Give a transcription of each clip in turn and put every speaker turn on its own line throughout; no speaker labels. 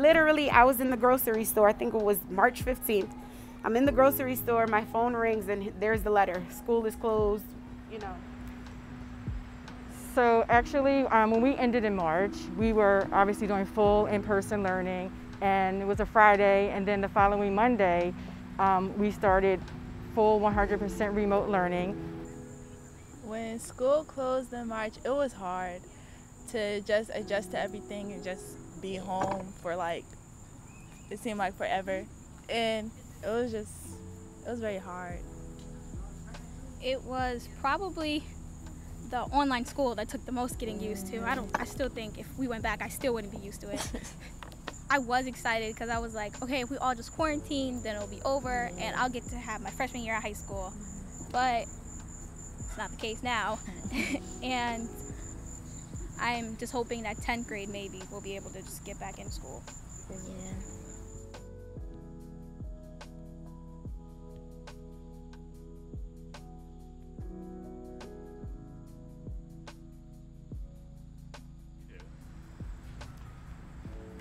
literally, I was in the grocery store. I think it was March 15th. I'm in the grocery store, my phone rings, and there's the letter. School is closed, you know.
So actually, when we ended in March, we were obviously doing full in-person learning, and it was a Friday, and then the following Monday, we started full 100% remote learning.
When school closed in March, it was hard to just adjust to everything and just be home for it seemed like forever. And it was very hard.
It was probably the online school that took the most getting used to. I still think if we went back, I still wouldn't be used to it. I was excited because I was like, okay, if we all just quarantine, then it'll be over and I'll get to have my freshman year of high school. But it's not the case now. And I'm just hoping that 10th grade maybe we'll be able to just get back in school.
Yeah.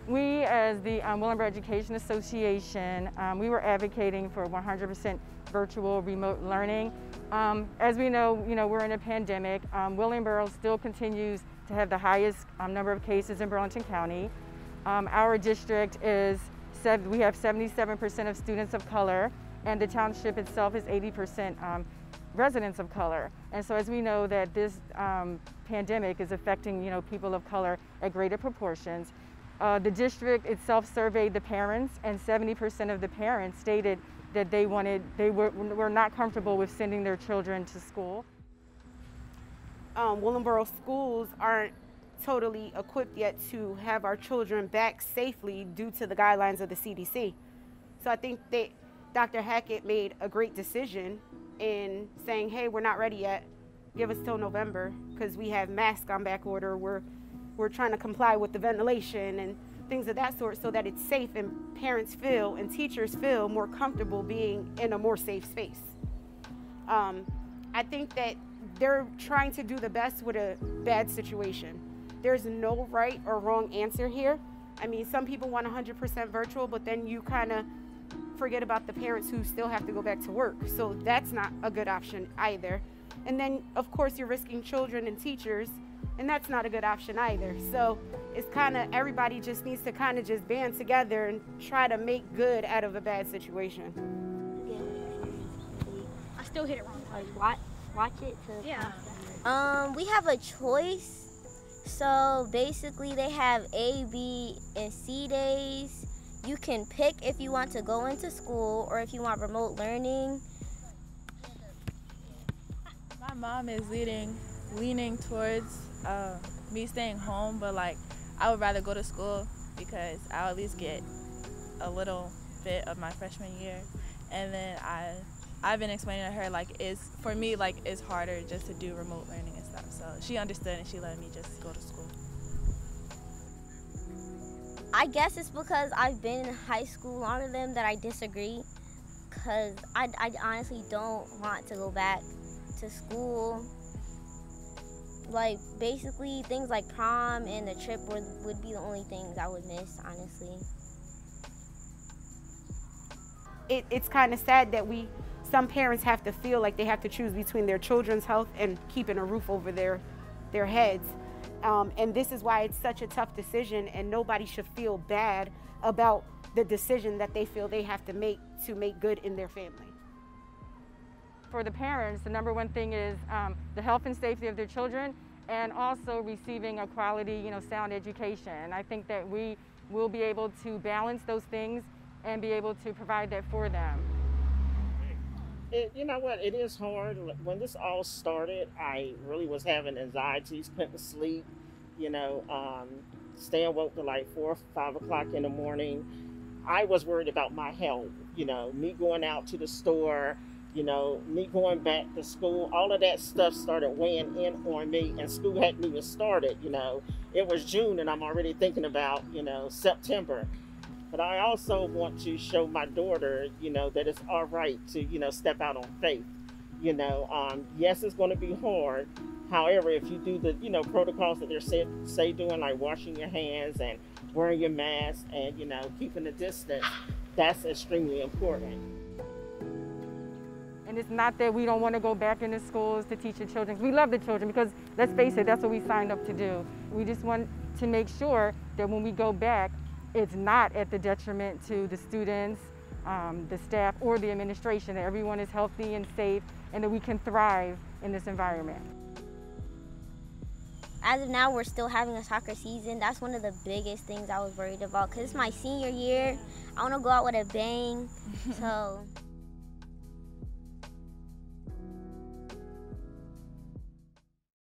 We, as the Willingboro Education Association, we were advocating for 100% virtual remote learning. As we know, we're in a pandemic. Willingboro still continues to have the highest number of cases in Burlington County. Our district we have 77% of students of color, and the township itself is 80% residents of color. And so as we know that this pandemic is affecting, people of color at greater proportions, the district itself surveyed the parents, and 70% of the parents stated that they were not comfortable with sending their children to school.
Willingboro schools aren't totally equipped yet to have our children back safely due to the guidelines of the CDC. So I think that Dr. Hackett made a great decision in saying, hey, we're not ready yet. Give us till November, because we have masks on back order. We're trying to comply with the ventilation and things of that sort so that it's safe and parents feel and teachers feel more comfortable being in a more safe space. I think that they're trying to do the best with a bad situation. There's no right or wrong answer here. I mean, some people want 100% virtual, but then you kind of forget about the parents who still have to go back to work. So that's not a good option either. And then, of course, you're risking children and teachers, and that's not a good option either. So it's kind of, everybody just needs to kind of just band together and try to make good out of a bad situation.
I still hit it wrong.
Watch it to.
Yeah.
We have a choice. So basically they have A, B, and C days. You can pick if you want to go into school or if you want remote learning.
My mom is leaning towards me staying home, but I would rather go to school because I'll at least get a little bit of my freshman year. And then I've been explaining to her for me it's harder just to do remote learning and stuff. So she understood and she let me just go to school.
I guess it's because I've been in high school longer than them that I disagree. Because I honestly don't want to go back to school. Basically things like prom and the trip would be the only things I would miss, honestly.
It's kind of sad that some parents have to feel like they have to choose between their children's health and keeping a roof over their heads. And this is why it's such a tough decision, and nobody should feel bad about the decision that they feel they have to make good in their family.
For the parents, the number one thing is the health and safety of their children, and also receiving a quality, sound education. And I think that we will be able to balance those things and be able to provide that for them.
You know what, it is hard. When this all started, I really was having anxieties, couldn't sleep, staying woke till 4 or 5 o'clock in the morning. I was worried about my health, me going out to the store, me going back to school. All of that stuff started weighing in on me, and school hadn't even started, It was June and I'm already thinking about, September. But I also want to show my daughter, that it's all right to, step out on faith. Yes, it's going to be hard. However, if you do the, protocols that they're say doing, like washing your hands and wearing your mask and, you know, keeping a distance, that's extremely important.
And it's not that we don't want to go back into schools to teach the children. We love the children because, let's face it, that's what we signed up to do. We just want to make sure that when we go back, it's not at the detriment to the students, the staff, or the administration, that everyone is healthy and safe and that we can thrive in this environment.
As of now, we're still having a soccer season. That's one of the biggest things I was worried about because it's my senior year. I want to go out with a bang. So